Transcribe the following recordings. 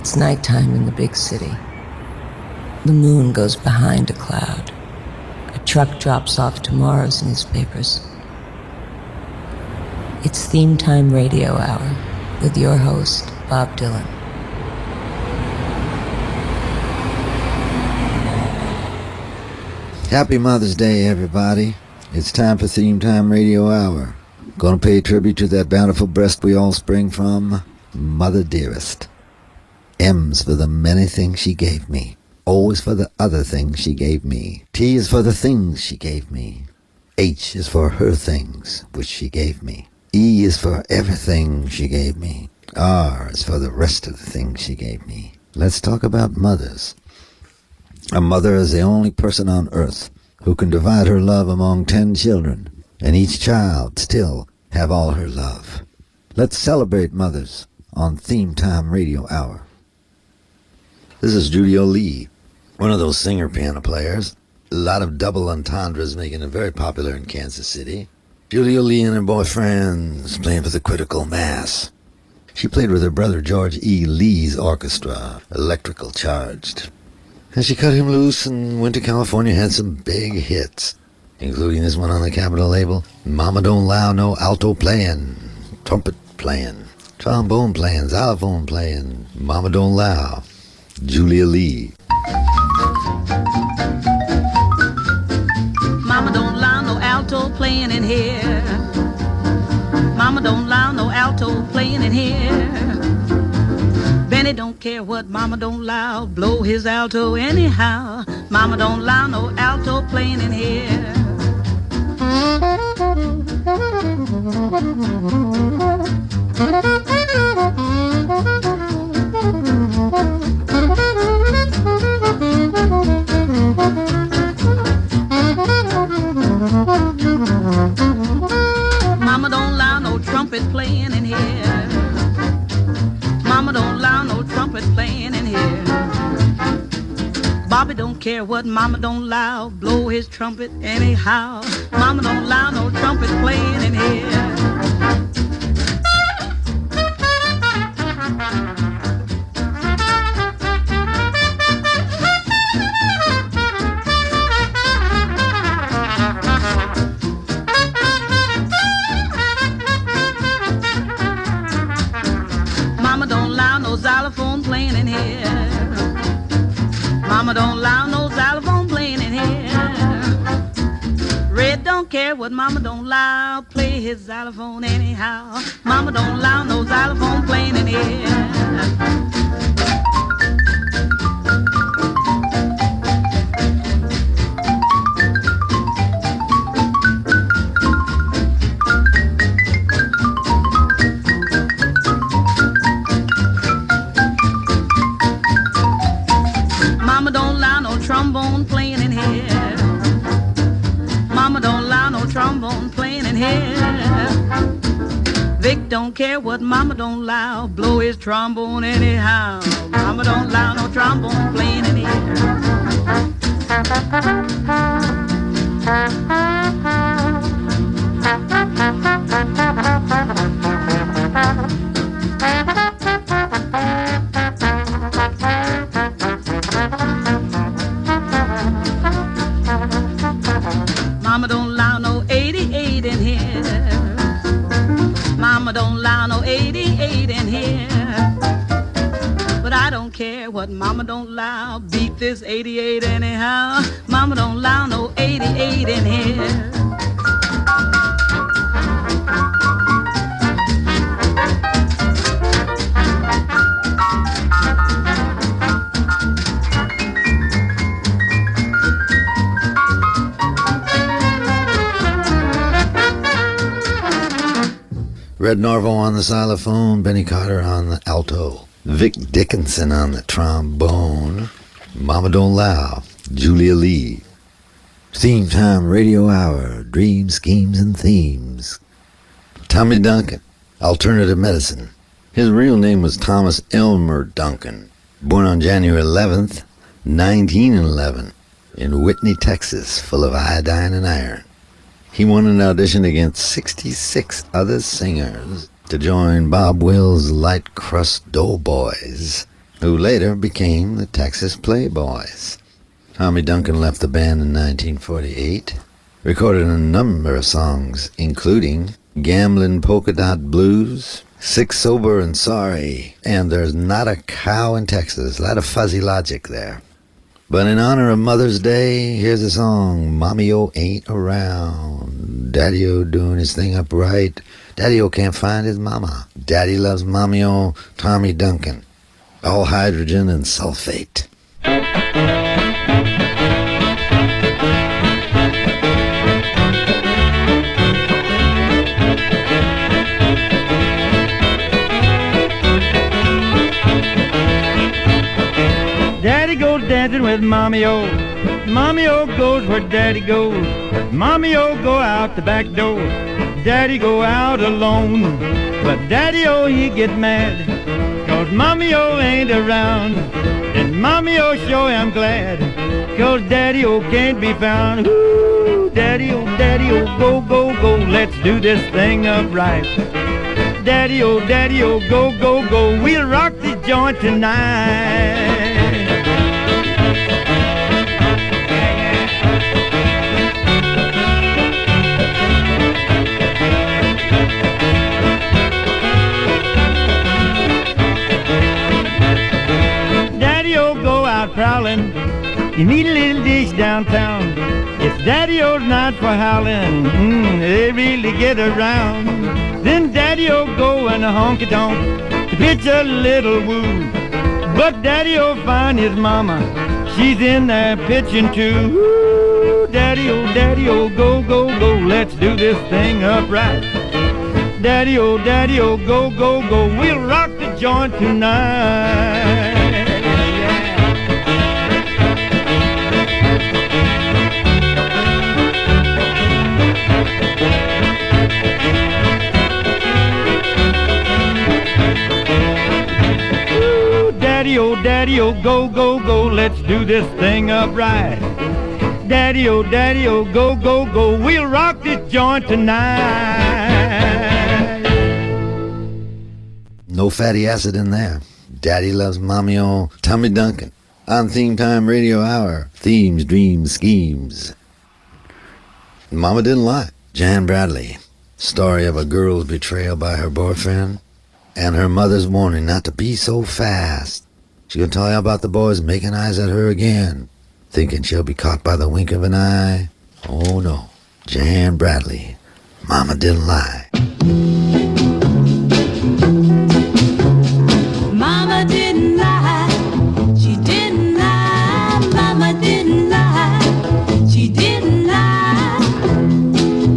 It's nighttime in the big city. The moon goes behind a cloud. A truck drops off tomorrow's newspapers. It's Theme Time Radio Hour with your host, Bob Dylan. Happy Mother's Day, everybody. It's time for Theme Time Radio Hour. Gonna pay tribute to that bountiful breast we all spring from, Mother Dearest. M's for the many things she gave me. O is for the other things she gave me. T is for the things she gave me. H is for her things which she gave me. E is for everything she gave me. R is for the rest of the things she gave me. Let's talk about mothers. A mother is the only person on earth who can divide her love among 10 children, and each child still have all her love. Let's celebrate mothers on Theme Time Radio Hour. This is Julia Lee, one of those singer piano players. A lot of double entendres making it very popular in Kansas City. Julia Lee and her boyfriends playing for the Critical Mass. She played with her brother George E. Lee's orchestra, Electrical Charged. And she cut him loose and went to California, had some big hits, including this one on the Capitol label, Mama Don't Allow No Alto Playing, Trumpet Playing, Trombone Playing, Xylophone Playing, Mama Don't Allow. Julia Lee. Mama don't allow no alto playing in here. Mama don't allow no alto playing in here. Benny don't care what Mama don't allow, blow his alto anyhow. Mama don't allow no alto playing in here. Mama don't allow no trumpet playing in here. Mama don't allow no trumpet playing in here. Bobby don't care what Mama don't allow, blow his trumpet anyhow. Mama don't allow no trumpet playing in here. Xylophone playing in here. Mama don't allow no xylophone playing in here. Red don't care what Mama don't allow, play his xylophone anyhow. Mama don't allow no xylophone playing in here. Trombone playing in here. Mama don't allow no trombone playing in here. Vic don't care what Mama don't allow, blow his trombone anyhow. Mama don't allow no trombone playing in here. Mama don't allow no 88 in here. Mama don't allow no 88 in here. But I don't care what Mama don't allow, beat this 88 anyhow. Mama don't allow no 88 in here. Red Norvo on the xylophone, Benny Carter on the alto, Vic Dickinson on the trombone, Mama Don't Allow, Julia Lee. Theme Time Radio Hour, Dreams, Schemes, and Themes. Tommy Duncan, Alternative Medicine. His real name was Thomas Elmer Duncan, born on January 11th, 1911, in Whitney, Texas, full of iodine and iron. He won an audition against 66 other singers to join Bob Wills' Light Crust Doughboys who later became the Texas Playboys. Tommy Duncan left the band in 1948, recorded a number of songs, including Gamblin' Polka Dot Blues, Sick, Sober, and Sorry, and There's Not a Cow in Texas. A lot of fuzzy logic there. But in honor of Mother's Day, here's a song, Mommy-O Ain't Around. Daddy-O doing his thing upright. Daddy-O can't find his mama. Daddy loves Mommy-O, Tommy Duncan. All hydrogen and sulfate. Daddy goes dancing with Mommy-O. Mommy-O goes where Daddy goes. Mommy-O go out the back door. Daddy go out alone. But Daddy-O he get mad 'cause Mommy-O ain't around. And Mommy-O sure am glad 'cause Daddy-O can't be found. Ooh, Daddy-O, Daddy-O, go, go, go. Let's do this thing up right. Daddy-O, Daddy-O, go, go, go. We'll rock the joint tonight. Prowling, you need a little dish downtown. If Daddy-O's not for howling, they really get around. Then Daddy-O go and a honky-tonk to pitch a little woo. But Daddy-O find his mama, she's in there pitching too. Ooh, Daddy-O, Daddy-O, go, go, go, let's do this thing up right. Daddy-O, Daddy-O, go, go, go, we'll rock the joint tonight. Daddy-O, Daddy-O, go, go, go, let's do this thing up right. Daddy-O, Daddy-O, go, go, go, we'll rock this joint tonight. No fatty acid in there. Daddy loves Mommy-O, Tommy Duncan. On Theme Time Radio Hour, themes, dreams, schemes. Mama Didn't Lie, Jan Bradley. Story of a girl's betrayal by her boyfriend and her mother's warning not to be so fast. She's gonna tell you about the boys making eyes at her again, thinking she'll be caught by the wink of an eye. Oh no, Jan Bradley, Mama Didn't Lie. Mama didn't lie, she didn't lie. Mama didn't lie, she didn't lie.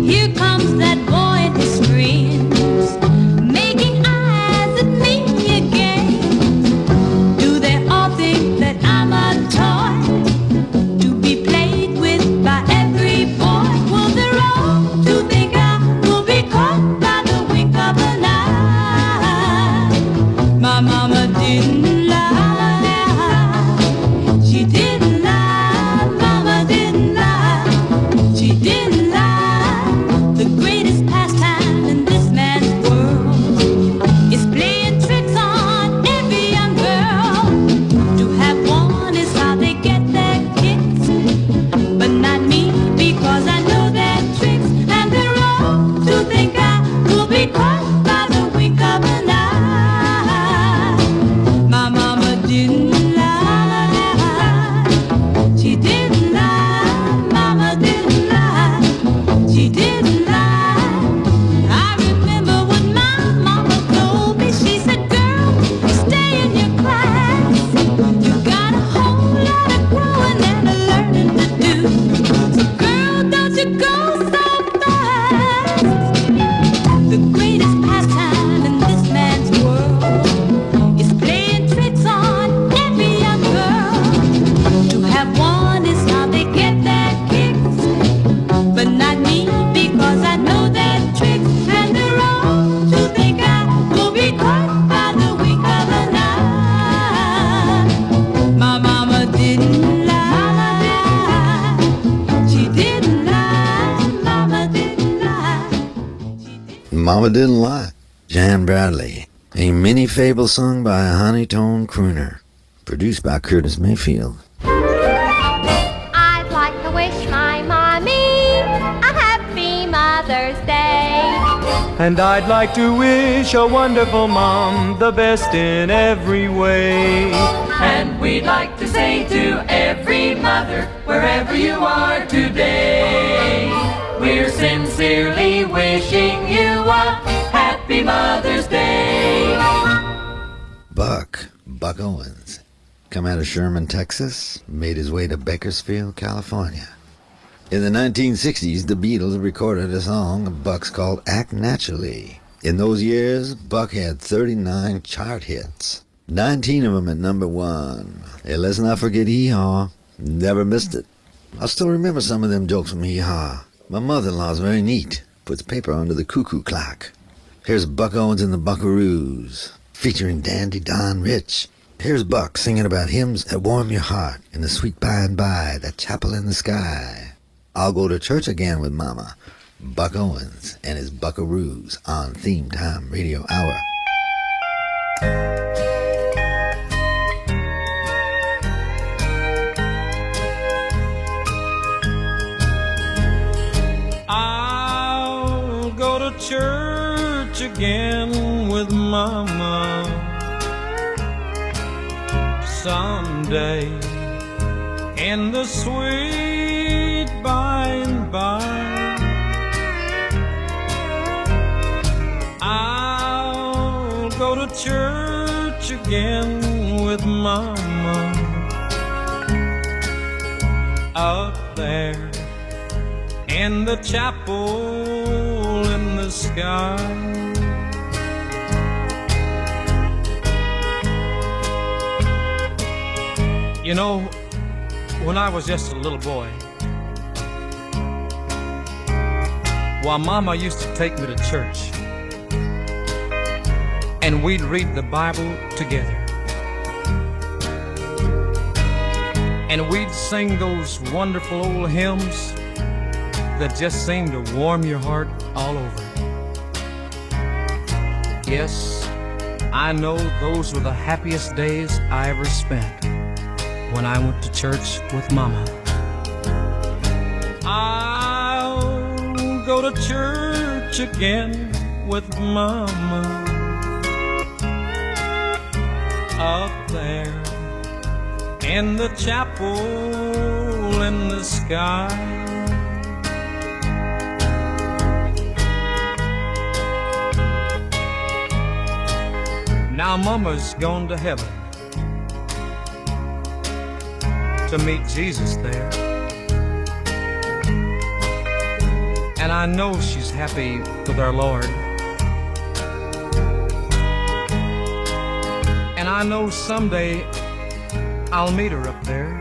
Here comes that boy in the screens, making eyes at me again. Do they all think that I'm a toy to be played with by every boy? Well, they're wrong to think I will be caught by the wink of an eye. My mama didn't lie, she didn't lie. Mama didn't lie, she didn't lie. The greatest pastime in this man's world is playing tricks on every young girl. To have one is how they get their kicks, but not me, because I know their tricks. And they're wrong to think I will be caught by the wink of an eye. My mama didn't lie, she didn't lie. Mama didn't lie, she didn't lie. I remember what my mama told me. She said, girl, stay in your class. You got a whole lot of growing and learning to do. So girl, don't you go so fast. The greatest pastime in this man's world is playing tricks on every young girl. To have one is how they get their kicks, but not me, because I know their tricks. And they're wrong to think I will be caught by the wink of an eye. My mama didn't lie, she didn't lie. Mama didn't lie, she didn't. Mama Didn't Lie, Jan Bradley. A mini fable sung by a honey-toned crooner. produced by Curtis Mayfield. I'd like to wish my mommy a happy Mother's Day. And I'd like to wish a wonderful mom the best in every way. And we'd like to say to every mother, wherever you are today, we're sincerely wishing you a happy Mother's Day. Buck Owens, come out of Sherman, Texas, made his way to Bakersfield, California. In the 1960s, the Beatles recorded a song of Buck's called Act Naturally. In those years, Buck had 39 chart hits, 19 of them at number one. Hey, let's not forget Hee Haw. Never missed it. I still remember some of them jokes from Hee Haw. My mother-in-law's very neat, puts paper under the cuckoo clock. Here's Buck Owens and the Buckaroos, featuring Dandy Don Rich. Here's Buck singing about hymns that warm your heart in the sweet by and by, that chapel in the sky. I'll go to church again with Mama. Buck Owens and his Buckaroos on Theme Time Radio Hour. I'll go to church again with Mama someday in the sweet by and by. I'll go to church again with Mama up there in the chapel in the sky. You know, when I was just a little boy, while Mama used to take me to church, and we'd read the Bible together, and we'd sing those wonderful old hymns that just seem to warm your heart all over. Yes, I know those were the happiest days I ever spent when I went to church with Mama. I'll go to church again with Mama up there in the chapel in the sky. Now Mama's gone to heaven to meet Jesus there, and I know she's happy with our Lord, and I know someday I'll meet her up there,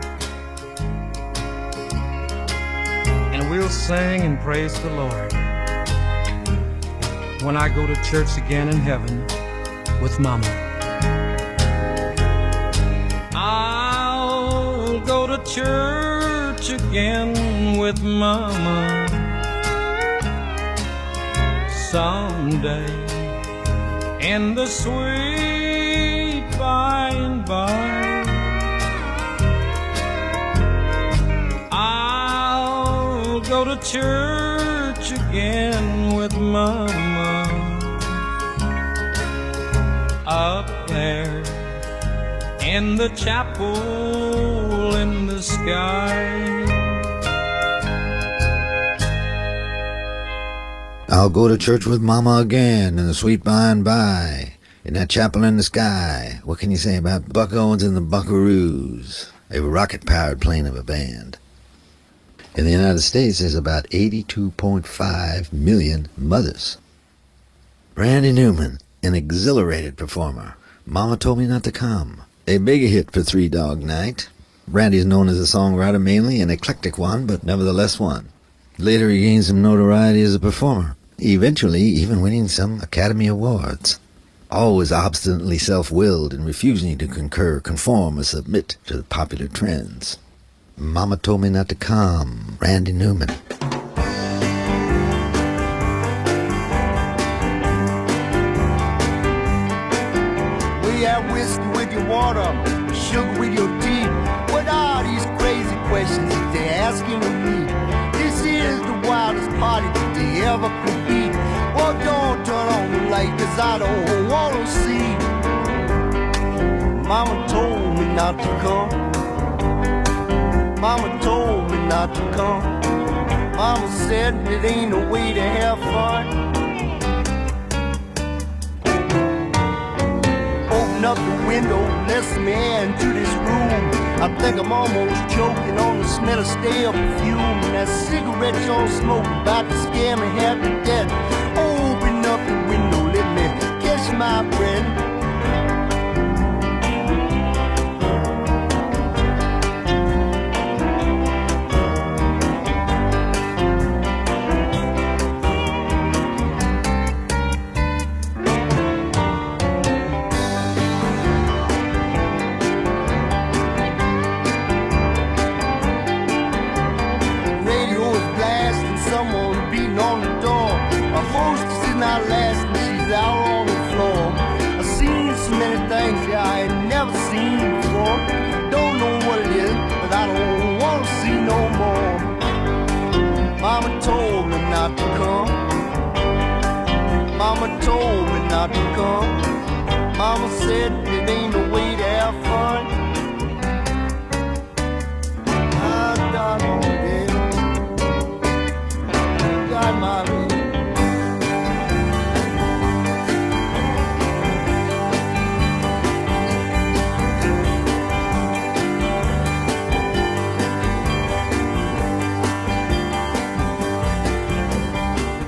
and we'll sing and praise the Lord when I go to church again in heaven with Mama. I'll go to church again with Mama someday in the sweet by and by. I'll go to church again with Mama up there in the chapel in the sky. I'll go to church with Mama again in the sweet by and by, in that chapel in the sky. What can you say about Buck Owens and the Buckaroos? A rocket-powered plane of a band. In the United States, there's about 82.5 million mothers. Randy Newman, an exhilarated performer. Mama Told Me Not to Come. A big hit for Three Dog Night. Randy is known as a songwriter, mainly an eclectic one, but nevertheless one. Later he gained some notoriety as a performer, eventually even winning some Academy Awards. Always obstinately self-willed and refusing to concur, conform, or submit to the popular trends. Mama Told Me Not to Come, Randy Newman. We have whiskey with your water, sugar with your teeth? What are these crazy questions that they're asking of me? This is the wildest party that they ever could be. Well, don't turn on the light, 'cause I don't wanna see. Mama told me not to come. Mama told me not to come. Mama said it ain't no way to have fun. Open up the window, let some air into this room. I think I'm almost choking on the smell of stale perfume. And that cigarette y'all smoke about to scare me half to death. Open up the window, let me catch my breath. Mama told me not to come. Mama said it ain't no way to have fun. I got on there. Got my room.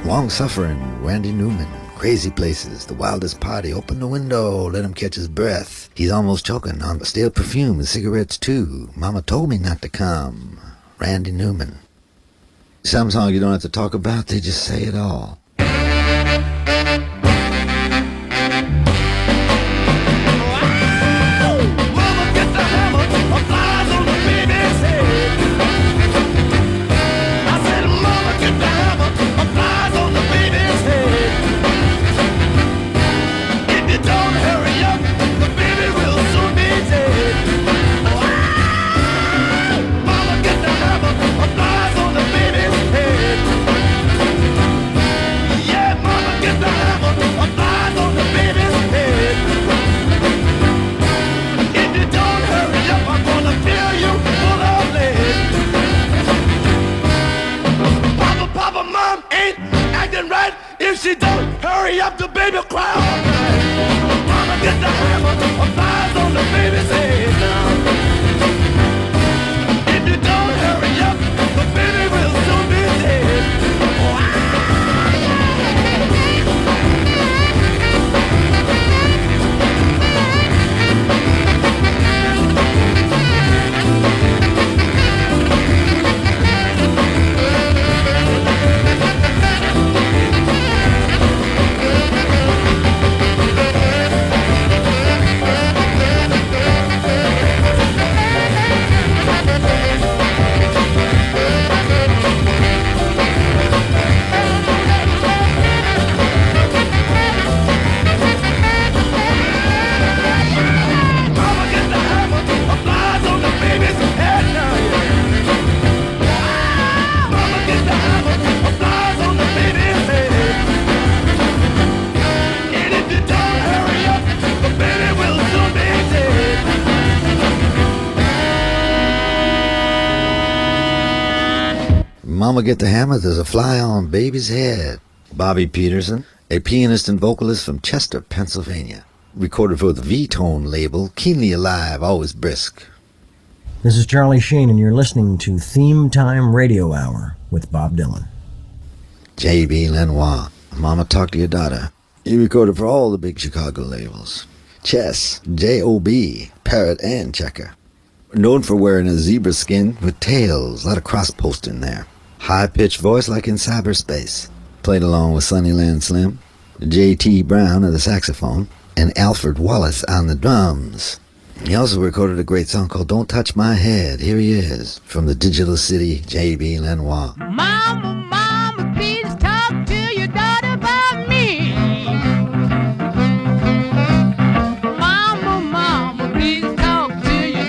Long-suffering Randy Newman. Crazy places, the wildest party. Open the window, let him catch his breath. He's almost choking on stale perfume and cigarettes too. Mama told me not to come. Randy Newman. Some songs you don't have to talk about, they just say it all. She don't hurry up, the baby cry all night. Mama get the hammer, applies on the baby's head now. If you don't hurry up, the baby will soon be dead. Mama Get the Hammer, there's a fly on baby's head. Bobby Peterson, a pianist and vocalist from Chester, Pennsylvania. Recorded for the V-Tone label, keenly alive, always brisk. This is Charlie Sheen, and you're listening to Theme Time Radio Hour with Bob Dylan. J.B. Lenoir, Mama Talk to Your Daughter. He recorded for all the big Chicago labels. Chess, J.O.B., Parrot, and Checker. Known for wearing a zebra skin with tails, a lot of cross-posting there. High-pitched voice like in cyberspace. Played along with Sunnyland Slim, J.T. Brown on the saxophone, and Alfred Wallace on the drums. He also recorded a great song called Don't Touch My Head. Here he is, from the Digital City, J.B. Lenoir. Mama, mama, please talk to your daughter about me. Mama, mama, please talk to your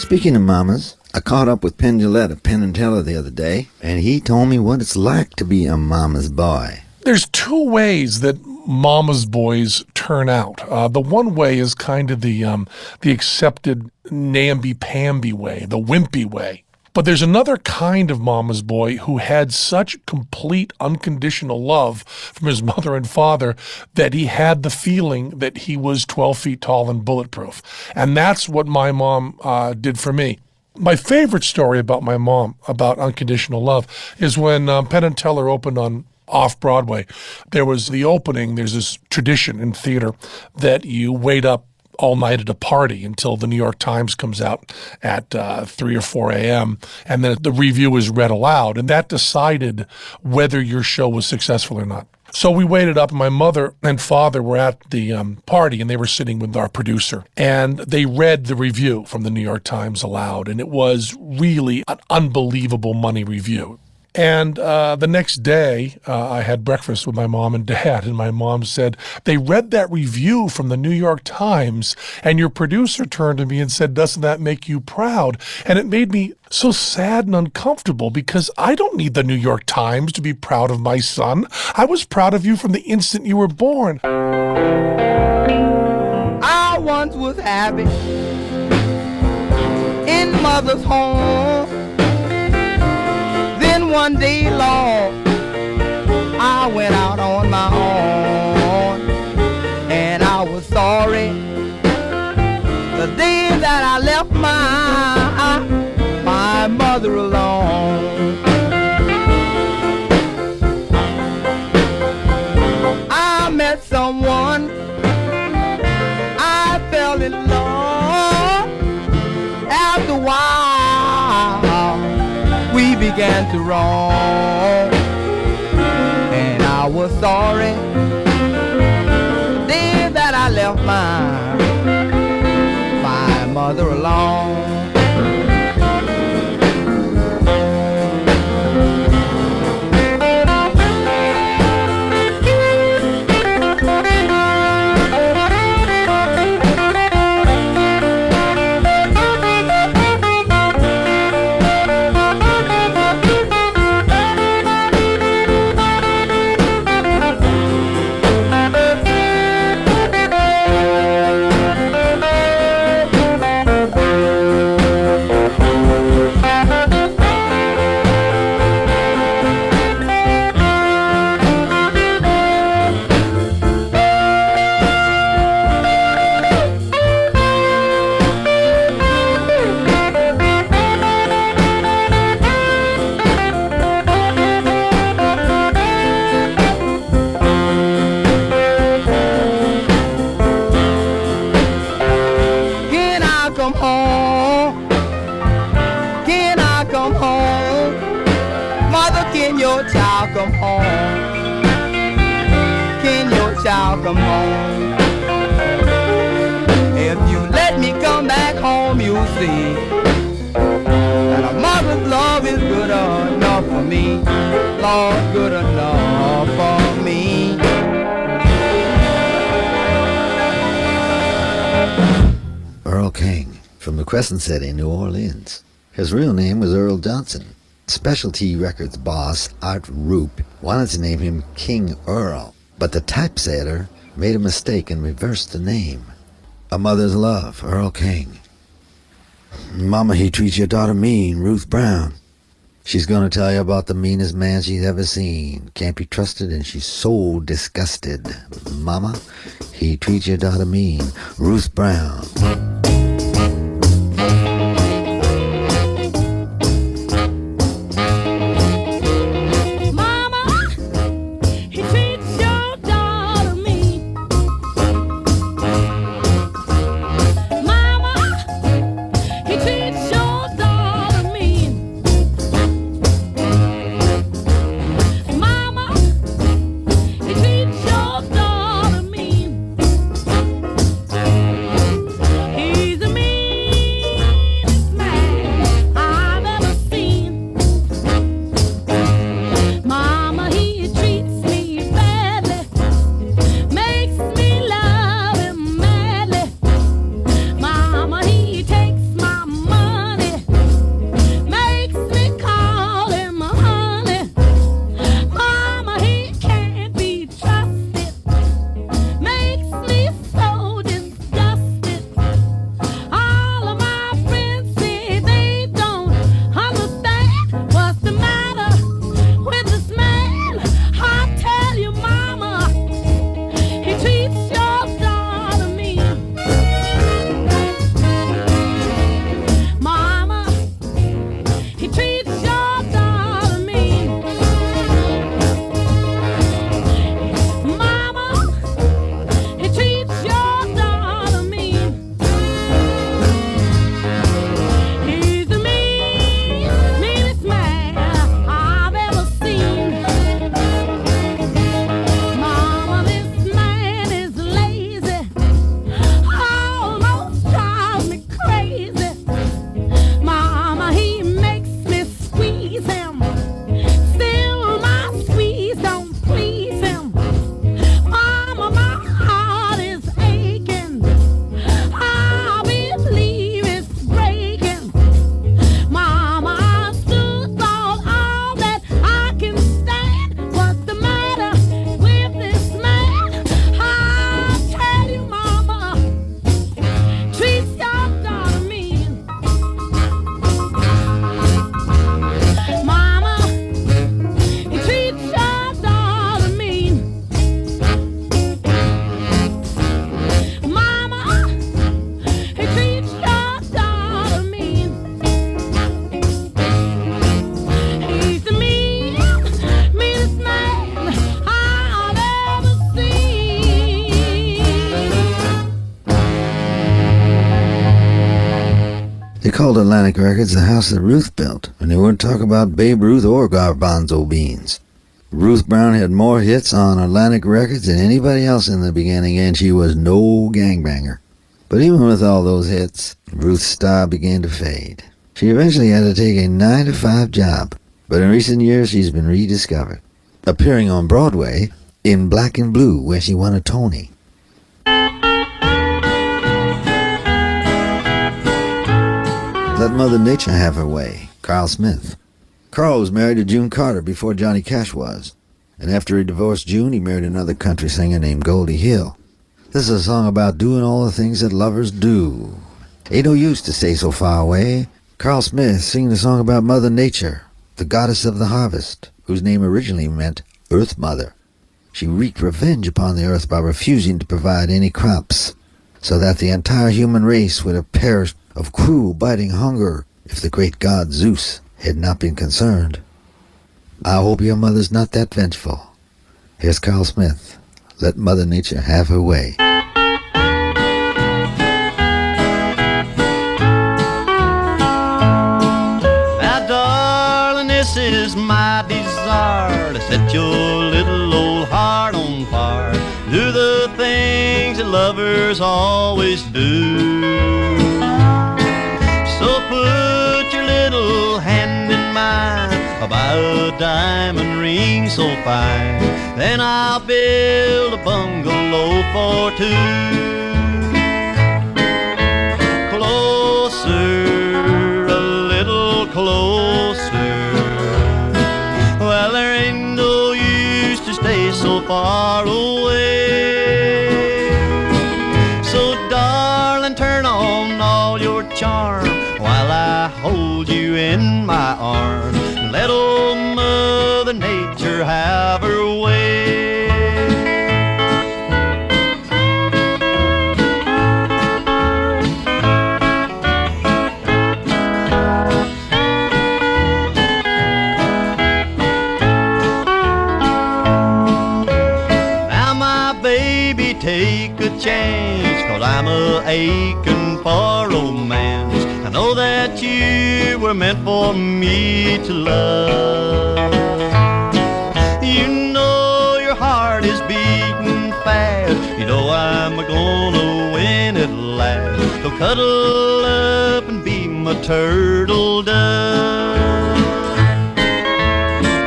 Speaking of mamas, I caught up with Penn Jillette of Penn & Teller the other day, and he told me what it's like to be a mama's boy. There's two ways that mama's boys turn out. The one way is kind of the accepted namby-pamby way, the wimpy way. But there's another kind of mama's boy who had such complete unconditional love from his mother and father that he had the feeling that he was 12 feet tall and bulletproof. And that's what my mom did for me. My favorite story about my mom, about unconditional love, is when Penn & Teller opened on off-Broadway. There was the opening, there's this tradition in theater that you wait up all night at a party until the New York Times comes out at 3 or 4 a.m. and then the review is read aloud, and that decided whether your show was successful or not. So we waited up, and my mother and father were at the party, and they were sitting with our producer, and they read the review from the New York Times aloud, and it was really an unbelievable money review. And the next day, I had breakfast with my mom and dad, and my mom said, they read that review from the New York Times, and your producer turned to me and said, doesn't that make you proud? And it made me so sad and uncomfortable because I don't need the New York Times to be proud of my son. I was proud of you from the instant you were born. I once was happy in mother's home. One day, Lord, I went out on my own, and I was sorry the day that I left my mother alone. I met someone, I fell in love. After a while, we began to roam, and I was sorry the day that I left my mother alone. Come home. Can your child come home? If you let me come back home, you'll see that a mother's love is good enough for me. Lord, good enough for me. Earl King from the Crescent City in New Orleans. His real name was Earl Johnson. Specialty Records boss Art Roop wanted to name him King Earl, but the typesetter made a mistake and reversed the name. A Mother's Love, Earl King. Mama, he treats your daughter mean, Ruth Brown. She's gonna tell you about the meanest man she's ever seen. Can't be trusted and she's so disgusted. Mama, he treats your daughter mean, Ruth Brown. He called Atlantic Records the house that Ruth built, and they wouldn't talk about Babe Ruth or Garbanzo Beans. Ruth Brown had more hits on Atlantic Records than anybody else in the beginning, and she was no gangbanger. But even with all those hits, Ruth's star began to fade. She eventually had to take a 9-to-5 job, but in recent years she's been rediscovered, appearing on Broadway in Black and Blue, where she won a Tony. Let Mother Nature have her way, Carl Smith. Carl was married to June Carter before Johnny Cash was, and after he divorced June, he married another country singer named Goldie Hill. This is a song about doing all the things that lovers do. Ain't no use to stay so far away. Carl Smith singing a song about Mother Nature, the goddess of the harvest, whose name originally meant Earth Mother. She wreaked revenge upon the earth by refusing to provide any crops, so that the entire human race would have perished of cruel, biting hunger if the great god Zeus had not been concerned. I hope your mother's not that vengeful. Here's Carl Smith. Let Mother Nature have her way. Now, darling, this is my desire to set your little old heart on fire. Do the things that lovers always do. So put your little hand in mine, buy a diamond ring so fine, then I'll build a bungalow for two. Closer, a little closer. Well, there ain't no use to stay so far away. So darling, turn on all your charm while I hold you in my arms. Let old Mother Nature have her way. Now my baby, take a chance, 'cause I'm a-aching for romance. I know that you were meant for me to love. You know your heart is beating fast. You know I'm gonna win at last. So cuddle up and be my turtle dove.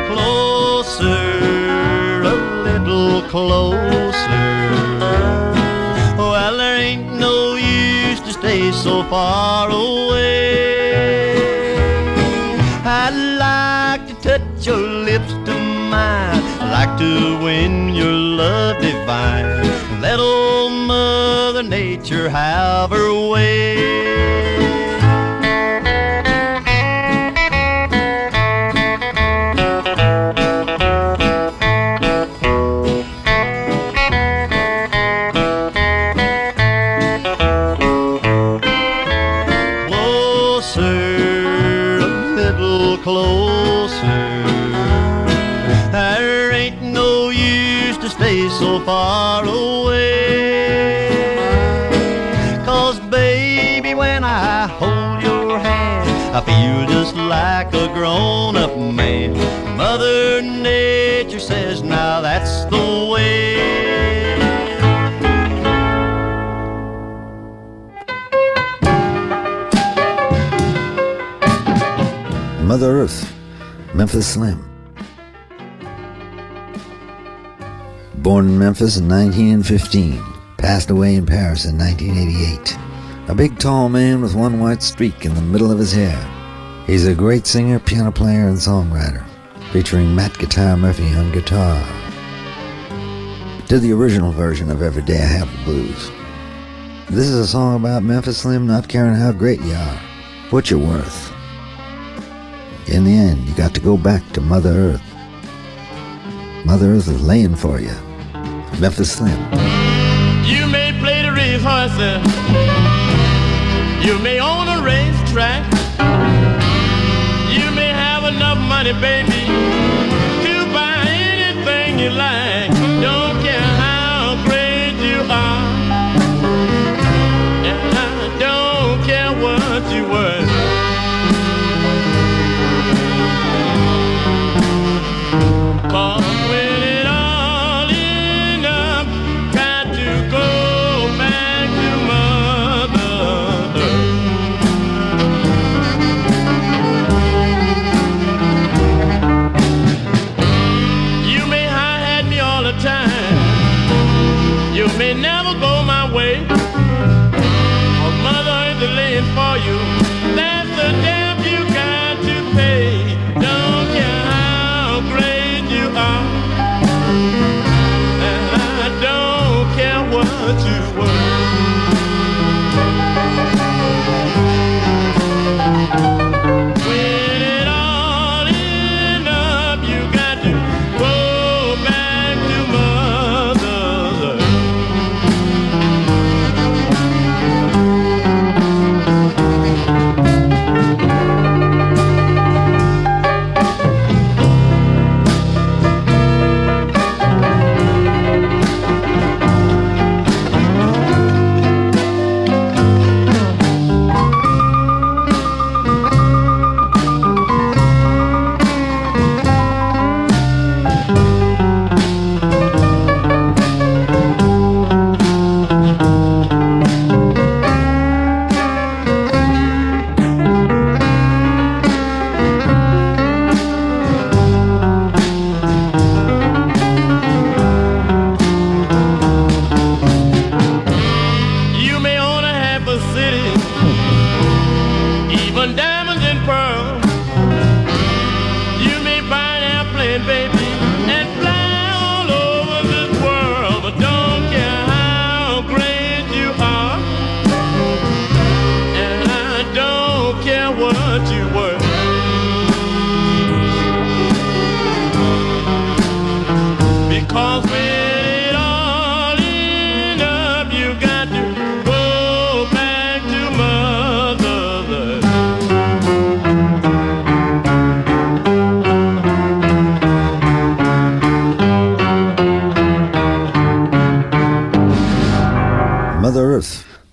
Closer, a little closer. Well, there ain't no use to stay so far away. I'd like to touch your lips to mine. I'd like to win your love divine. Let old Mother Nature have her way. Closer, there ain't no use to stay so far away. 'Cause baby, when I hold your hand, I feel just like a grown-up man. Mother Nature says now that's the way. Mother Earth, Memphis Slim. Born in Memphis in 1915, passed away in Paris in 1988. A big tall man with one white streak in the middle of his hair. He's a great singer, piano player, and songwriter, featuring Matt Guitar Murphy on guitar. Did the original version of Every Day I Have the Blues. This is a song about Memphis Slim not caring how great you are, what you're worth. In the end, you got to go back to Mother Earth. Mother Earth is laying for you. Memphis Slim. You may play the race horses. You may own a racetrack. You may have enough money, baby, to buy anything you like. Don't care how great you are. And I don't care what you worth.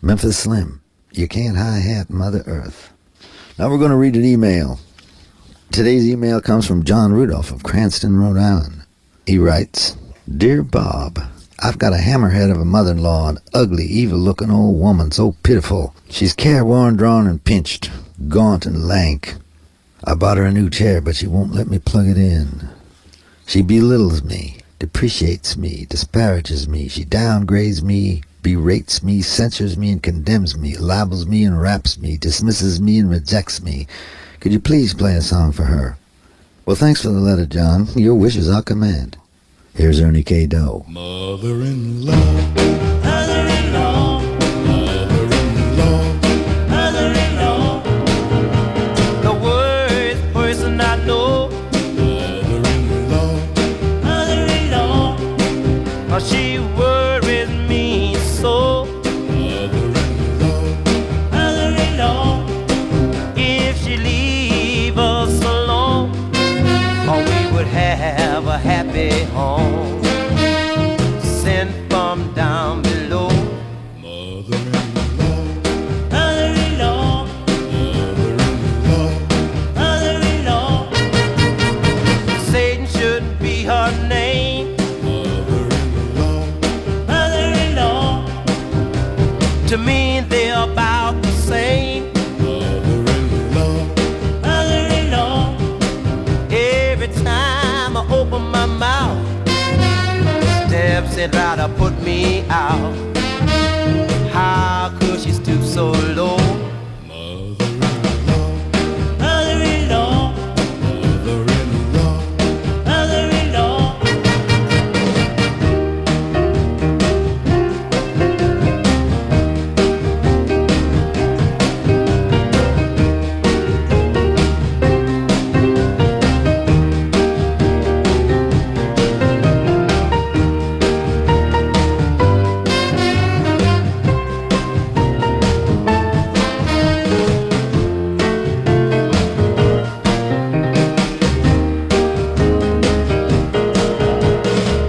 Memphis Slim, you can't hi-hat Mother Earth. Now we're going to read an email. Today's email comes from John Rudolph of Cranston, Rhode Island. He writes, Dear Bob, I've got a hammerhead of a mother-in-law, an ugly, evil-looking old woman, so pitiful. She's careworn, drawn, and pinched, gaunt and lank. I bought her a new chair, but she won't let me plug it in. She belittles me, depreciates me, disparages me. She downgrades me, berates me, censures me and condemns me, libels me and raps me, dismisses me and rejects me. Could you please play a song for her? Well, thanks for the letter, John. Your wishes I'll command. Here's Ernie K. Doe. Mother-in-law, mother-in-law, mother-in-law, mother-in-law, the worst person I know. Mother-in-law, mother-in-law, she worries me so. Mother-in-law, mother-in-law, if she leave us alone, we would have a happy home. Sent from down below. Mother-in-law, mother-in-law, mother-in-law, mother-in-law, Satan shouldn't be her name. Mother-in-law, mother-in-law, to me they're about the same. Mother-in-law, mother-in-law, every time I open my mouth, steps and try to put me out. How could she stoop so low? mother-in-law, mother-in-law, mother-in-law, mother-in-law.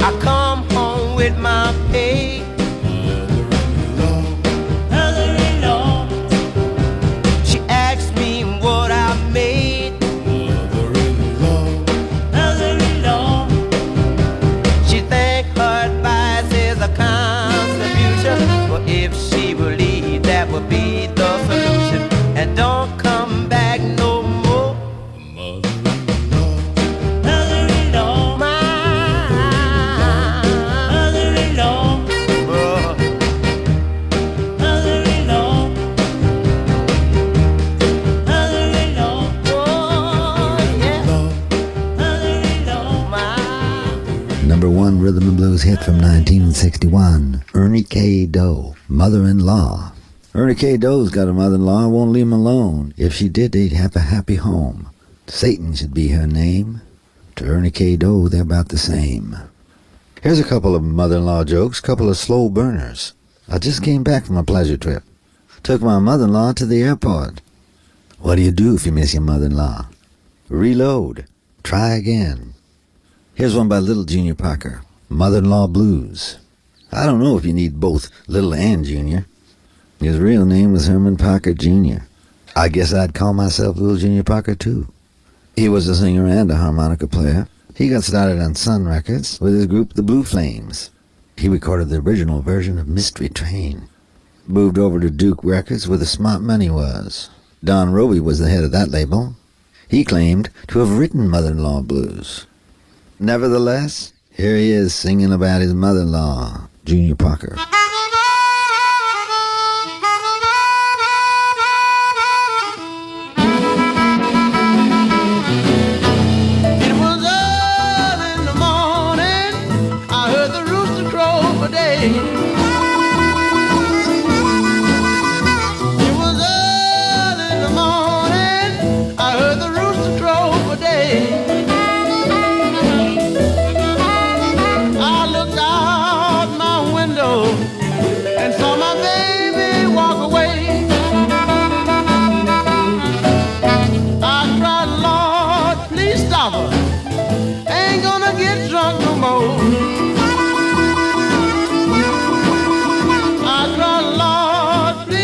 I come home with my pay. Mother-in-law, she asks me what I made. Mother-in-law, she think her advice is a contribution. But if she will leave, that would be the solution. And don't come back no more. Mother-in-law, my mother-in-law, mother-in-law, mother-in-law, oh yeah, mother-in-law, my. Number one rhythm and blues hit from 1961. Ernie K. Doe, Mother-in-Law. Ernie K. Doe's got a mother-in-law, won't leave him alone. If she did, they'd have a happy home. Satan should be her name. To Ernie K. Doe, they're about the same. Here's a couple of mother-in-law jokes, couple of slow burners. I just came back from a pleasure trip. Took my mother-in-law to the airport. What do you do if you miss your mother-in-law? Reload. Try again. Here's one by Little Junior Parker. Mother-in-law Blues. I don't know if you need both Little and Junior. His real name was Herman Parker Jr. I guess I'd call myself Little Junior Parker too. He was a singer and a harmonica player. He got started on Sun Records with his group The Blue Flames. He recorded the original version of Mystery Train. Moved over to Duke Records where the smart money was. Don Roby was the head of that label. He claimed to have written Mother-in-Law Blues. Nevertheless, here he is singing about his mother-in-law, Junior Parker. It was early in the morning, I heard the rooster crow for day. It was early in the morning, I heard the rooster crow for day. I looked out my window and saw my baby walk away. I cried, Lord, please stop her. Ain't gonna get drunk no more. I cried, Lord, please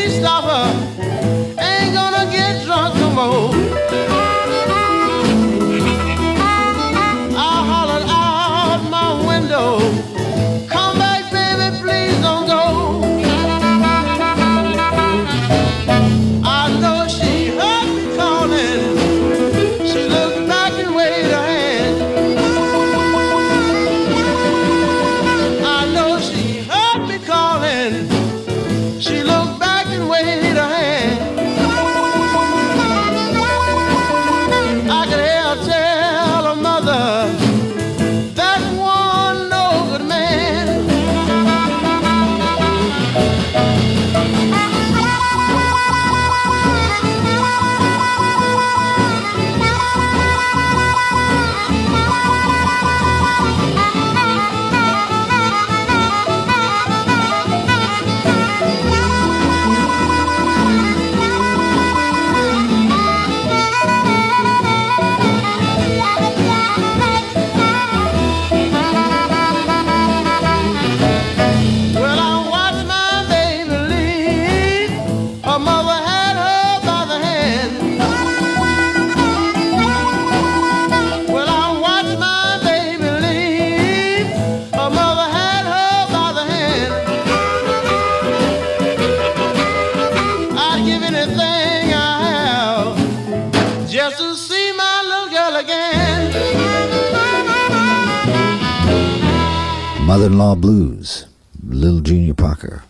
Mother-in-Law Blues, Little Junior Parker.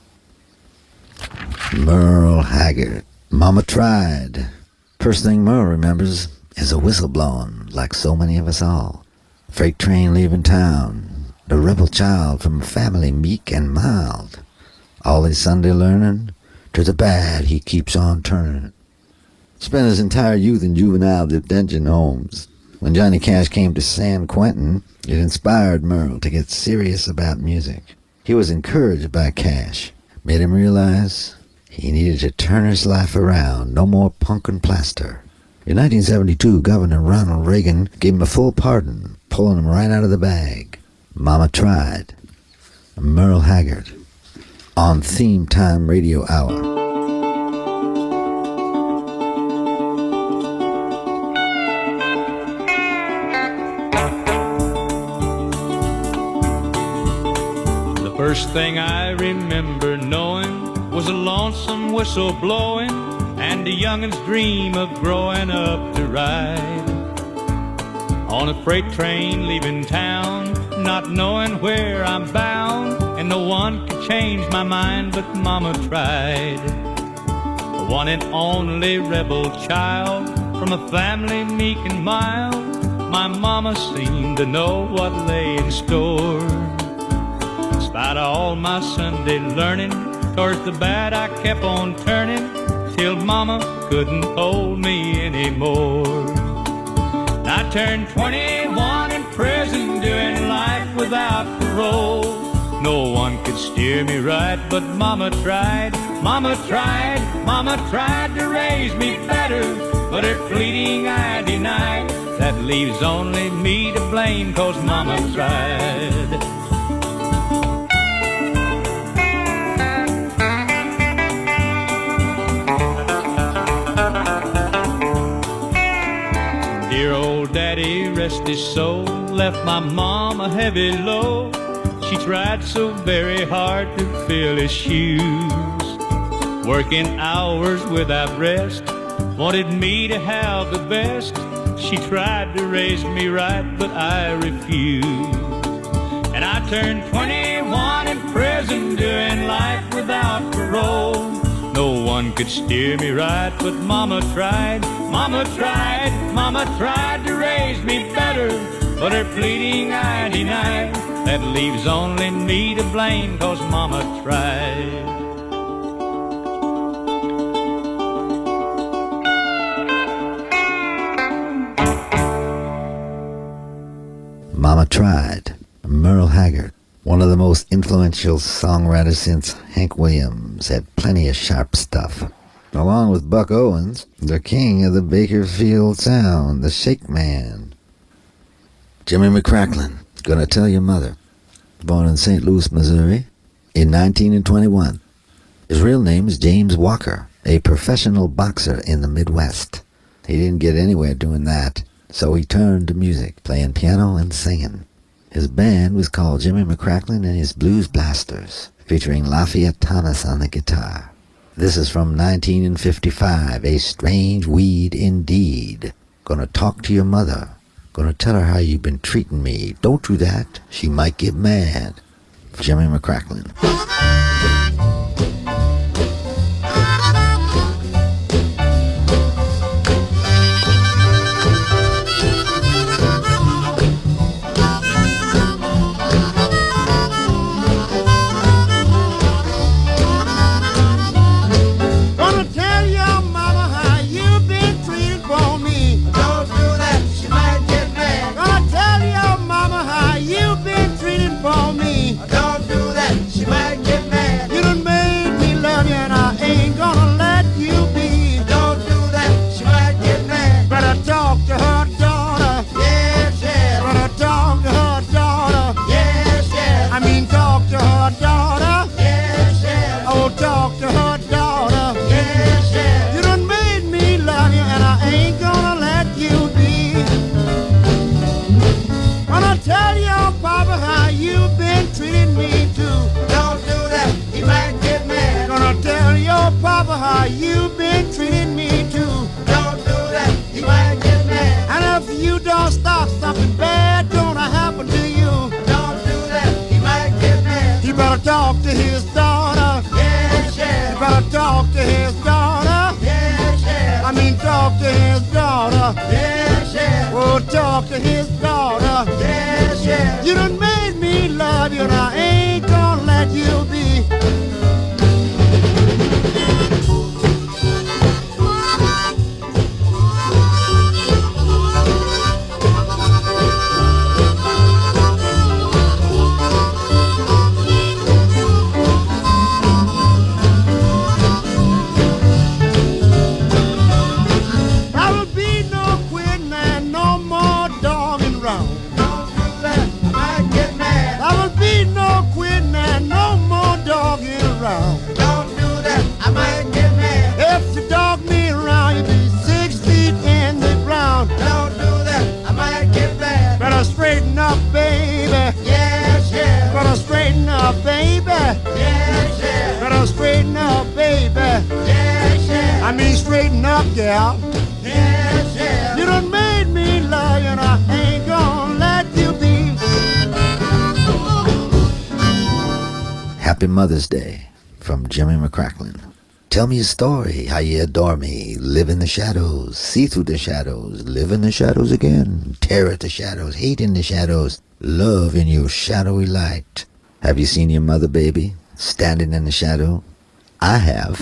Merle Haggard, Mama Tried. First thing Merle remembers is a whistle blowing, like so many of us all. Freight train leaving town, the rebel child from a family meek and mild. All his Sunday learning, to the bad he keeps on turning. Spent his entire youth in juvenile detention homes. When Johnny Cash came to San Quentin, it inspired Merle to get serious about music. He was encouraged by Cash, made him realize he needed to turn his life around, no more punk and plaster. In 1972, Governor Ronald Reagan gave him a full pardon, pulling him right out of the bag. Mama Tried. Merle Haggard on Theme Time Radio Hour. First thing I remember knowing was a lonesome whistle blowing and a youngin's dream of growing up to ride on a freight train leaving town, not knowing where I'm bound, and no one could change my mind but Mama tried. The one and only rebel child from a family meek and mild, my mama seemed to know what lay in store. Despite all my Sunday learning, towards the bad I kept on turning, till Mama couldn't hold me anymore. I turned 21 in prison, doing life without parole. No one could steer me right, but Mama tried. Mama tried, Mama tried to raise me better, but her pleading I denied. That leaves only me to blame, 'cause Mama tried. Dear old daddy, rest his soul, left my mom a heavy load. She tried so very hard to fill his shoes, working hours without rest, wanted me to have the best. She tried to raise me right, but I refused. And I turned 21 in prison, doing life without parole. No one could steer me right, but Mama tried. Mama tried, Mama tried to raise me better, but her pleading I denied. That leaves only me to blame, 'cause Mama tried. Mama Tried, Merle Haggard. One of the most influential songwriters since Hank Williams, had plenty of sharp stuff. Along with Buck Owens, the king of the Bakerfield Sound, the Shake Man. Jimmy McCracklin, Gonna Tell Your Mother. Born in St. Louis, Missouri, in 1921. His real name is James Walker, a professional boxer in the Midwest. He didn't get anywhere doing that, so he turned to music, playing piano and singing. His band was called Jimmy McCracklin and his Blues Blasters, featuring Lafayette Thomas on the guitar. This is from 1955, A Strange Weed Indeed. Gonna talk to your mother. Gonna tell her how you've been treating me. Don't do that, she might get mad. Jimmy McCracklin. For me, don't do that, she might get mad. You talk to his daughter. Yes, yes. You done made me love you, and I ain't gonna let you be. Baby, yes, yes. Better straighten up, baby. Yes, yes. I mean, straighten up, gal. Yes, yes. You done made me love you, and I ain't gonna let you be. Happy Mother's Day from Jimmy McCracklin. Tell me a story, how you adore me. Live in the shadows, see through the shadows, live in the shadows again. Tear at the shadows, hate in the shadows, love in your shadowy light. Have you seen your mother, baby, standing in the shadow? I have.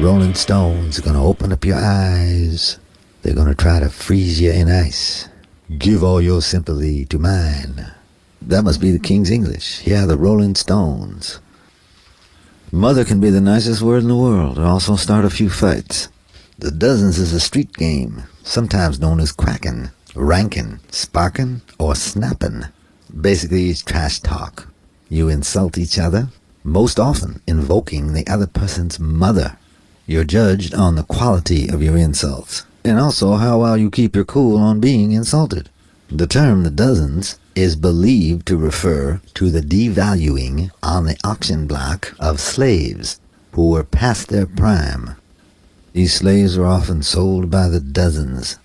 Rolling Stones are gonna open up your eyes. They're gonna try to freeze you in ice. Give all your sympathy to mine. That must be the King's English. Yeah, the Rolling Stones. Mother can be the nicest word in the world and also start a few fights. The Dozens is a street game, sometimes known as crackin', rankin', sparkin', or snappin'. Basically, it's trash talk. You insult each other, most often invoking the other person's mother. You're judged on the quality of your insults, and also how well you keep your cool on being insulted. The term the Dozens is believed to refer to the devaluing on the auction block of slaves who were past their prime. These slaves were often sold by the dozens.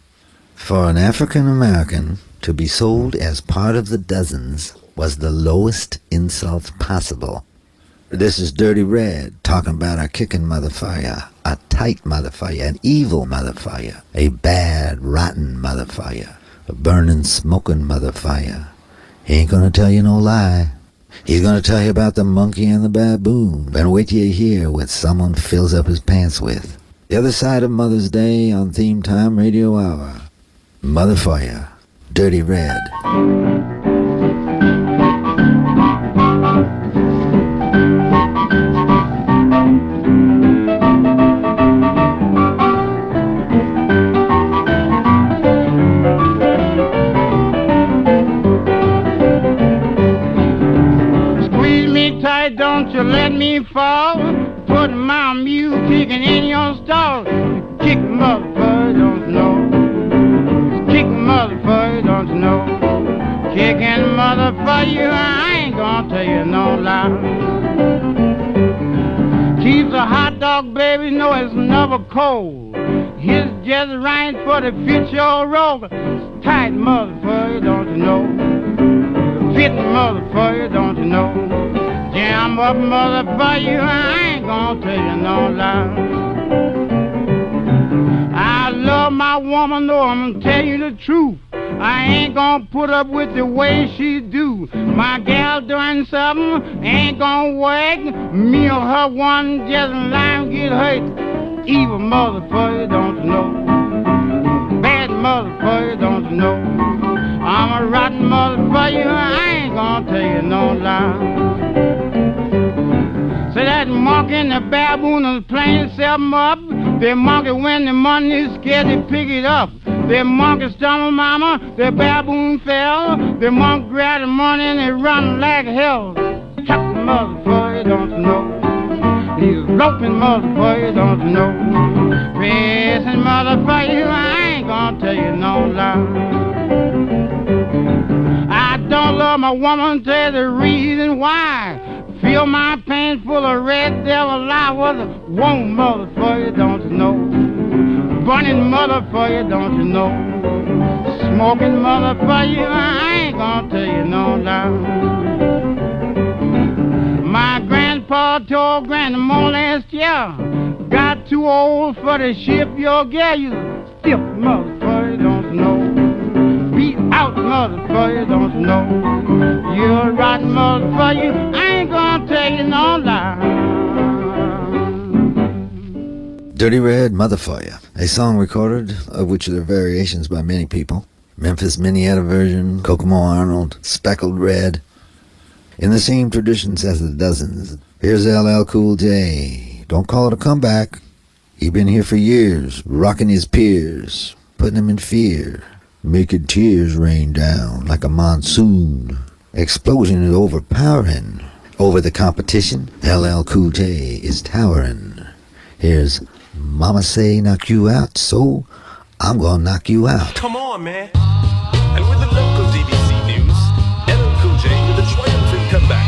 For an African American to be sold as part of the Dozens was the lowest insult possible. This is Dirty Red talking about a kicking motherfucker, a tight motherfucker, an evil motherfucker, a bad, rotten motherfucker, a burning, smoking motherfucker. He ain't gonna tell you no lie. He's gonna tell you about the monkey and the baboon. And wait till you hear what someone fills up his pants with. The other side of Mother's Day on Theme Time Radio Hour. Mother for Ya, Dirty Red. Don't you let me fall. Put my mule kicking in your stall. Kick mother for you, don't you know. Kick mother for you, don't you know. Kicking mother for you, I ain't gonna tell you no lie. Keeps a hot dog, baby, know it's never cold. He's just right for the fit-your roll. Tight mother for you, don't you know. Fit mother for you, don't you know. Jam up mother for you, I ain't gonna tell you no lie. I love my woman, though I'm gonna tell you the truth. I ain't gonna put up with the way she do. My gal doing something ain't gonna work. Me or her one just line get hurt. Evil mother for you, don't you know. Bad mother for you, don't you know. I'm a rotten mother for you, I ain't gonna tell you no lie. So that monkey and the baboon is playing something up. The monkey when the money is scared to pick it up. The monkey stumbled mama, the baboon fell. The monkey grabbed the money and he run like hell. Chuck the mother for you, don't you know. He's loping mother for you, don't you know. Pressing mother for you, I ain't gonna tell you no lie. I don't love my woman, tell the reason why. Feel my pants full of red devil lie. Was a warm mother for you, don't you know. Burning mother for you, don't you know. Smoking mother for you, I ain't gonna tell you no lie. My grandpa told grandma last year, got too old for the ship your gal. You stiff mother for you, don't you know. Beat out mother for you, don't you know. You're a rotten mother for you, I ain't gonna tell you no lie. Dirty Red, Mother for Ya, a song recorded, of which there are variations by many people. Memphis Minnetonka version, Kokomo Arnold, Speckled Red. In the same traditions as the dozens, here's LL Cool J. Don't call it a comeback. He been here for years, rocking his peers, putting them in fear, making tears rain down like a monsoon. Explosion is overpowering. Over the competition, LL Cool J is towering. Here's Mama Say Knock You Out, so I'm gonna knock you out. Come on, man. And with the local DBC news, LL Cool J with a triumphant comeback.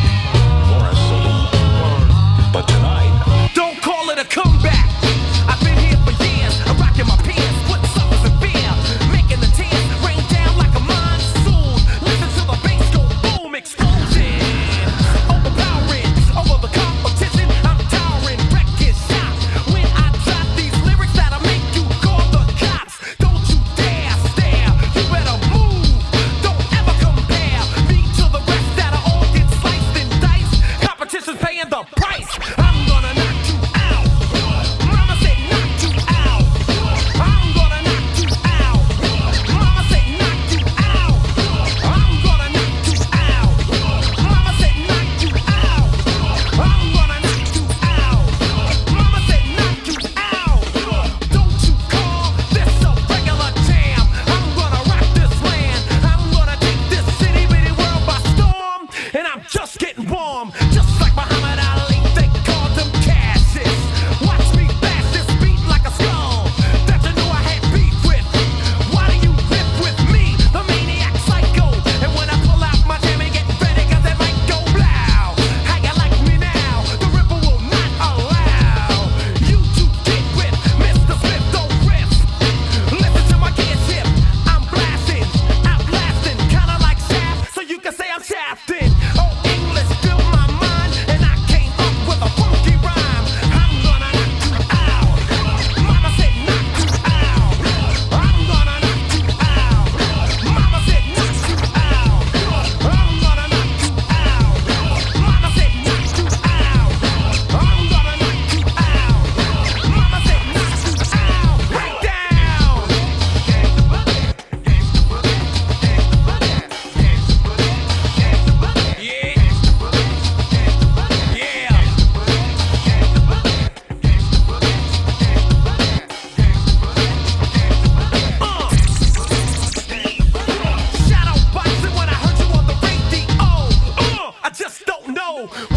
For a solo. But tonight, don't call it a comeback. I've been here for years. I'm rocking my pants, putting suckers in beer, making the tears rain down like a monsoon. Listen to the bass go boom, explosion. Overpowering, over the competition, I'm towering, wrecking shop. When I drop these lyrics that'll make you call the cops. Don't you dare stare, you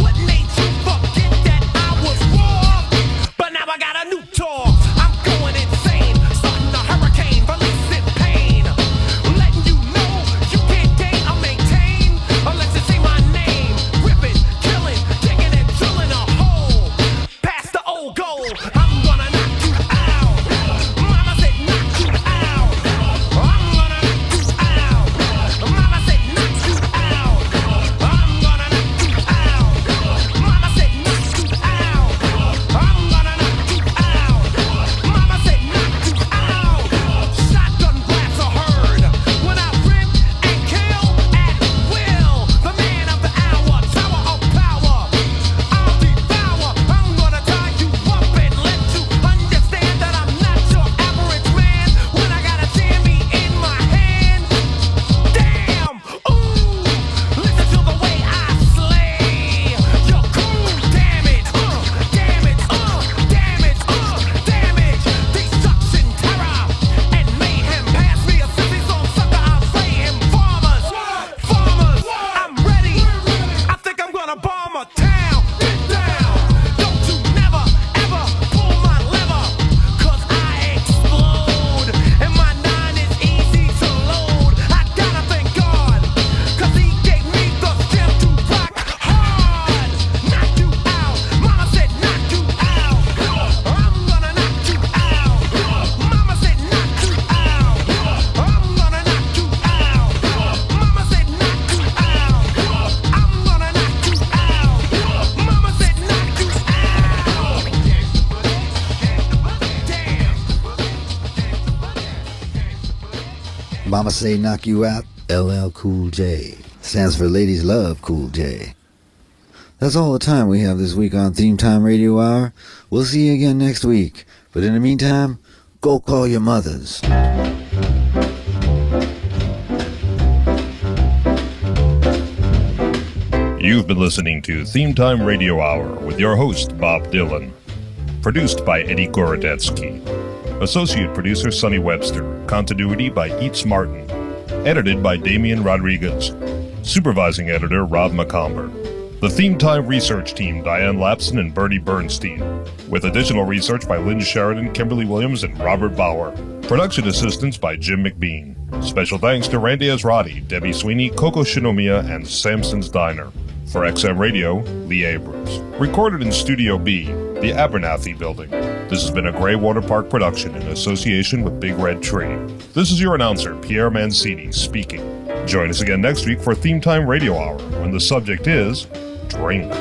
What made you forget that I was raw? But now I got a new tour. I'm going insane, starting a hurricane, releasing pain, letting you know you can't gain or maintain unless you say my name. Ripping, killing, digging and drilling a hole past the old goal. I'm gonna knock you out. Mama said knock you out. I'm gonna knock you out. Mama said knock you out. I'm gonna knock you out. Mama said knock you out. I'm gonna knock you out. Mama said knock you out. Shotgun blasts are heard when I rip and kill at will. The man of the hour, tower of power. I'll devour. I'm gonna tie you up and let you understand that I'm not your average man. When I got a jammy in my hand, damn, ooh, listen to the way I slay your crew. Damage, damage, damage, damage, destruction, terror, and mayhem. Pass me a city song, sucker, I'll slay him. Farmers, I'm ready. I think I'm gonna bomb a town. Get down. Don't you never, ever pull my lever, 'cause I explode. And my 9 is easy to load. I gotta thank God, 'cause he gave me the strength to rock hard. Knock you out. Mama said knock you out. I'm gonna knock you out. Mama said knock you out. I'm gonna knock you out. Mama said knock you out. I'm gonna knock you out. Mama said knock you Mama Say Knock You Out, LL Cool J. Stands for Ladies Love Cool J. That's all the time we have this week on Theme Time Radio Hour. We'll see you again next week. But in the meantime, go call your mothers. You've been listening to Theme Time Radio Hour with your host, Bob Dylan. Produced by Eddie Gorodetsky. Associate producer, Sonny Webster. Continuity by Eats Martin. Edited by Damian Rodriguez. Supervising editor, Rob McComber. The Theme Time research team, Diane Lapson and Bernie Bernstein. With additional research by Lynn Sheridan, Kimberly Williams, and Robert Bauer. Production assistance by Jim McBean. Special thanks to Randy Azrati, Debbie Sweeney, Coco Shinomiya, and Samson's Diner. For XM Radio, Lee Abrams. Recorded in Studio B, the Abernathy Building. This has been a Greywater Park production in association with Big Red Tree. This is your announcer, Pierre Mancini, speaking. Join us again next week for Theme Time Radio Hour, when the subject is drink.